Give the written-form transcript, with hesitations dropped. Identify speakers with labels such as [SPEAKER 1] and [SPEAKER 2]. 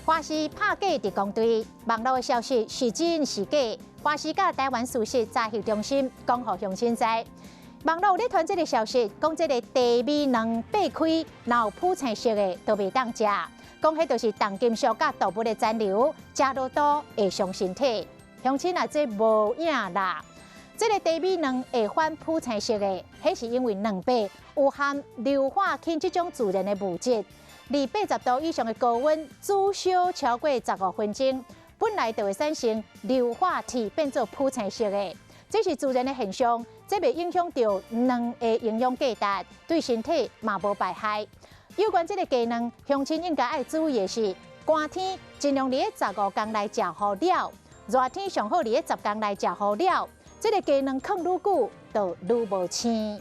[SPEAKER 1] 花市拍假伫公队，网络的消息是真是假？花市甲台湾事实查核中心讲互乡亲知。网络咧传这个消息，讲这个茶米卵掰开，然后铺青色的都袂当食，讲迄就是重金属甲动物的残留，食落肚会伤身体。乡亲啊，这无影啦。这个茶米卵会反铺青色的，迄是因为卵白有含硫化氢这种自然的物质。80度以上的高温煮烧超过15分钟，本来就会产生硫化铁，变做铺青色的。这是自然的现象，这袂影响到卵的营养价值，对身体嘛无败害。有关这个鸡卵，乡亲应该爱注意的是，寒天尽量伫15天内食好了，热天上好伫10天内食好了。这个鸡卵放愈久，就愈无青。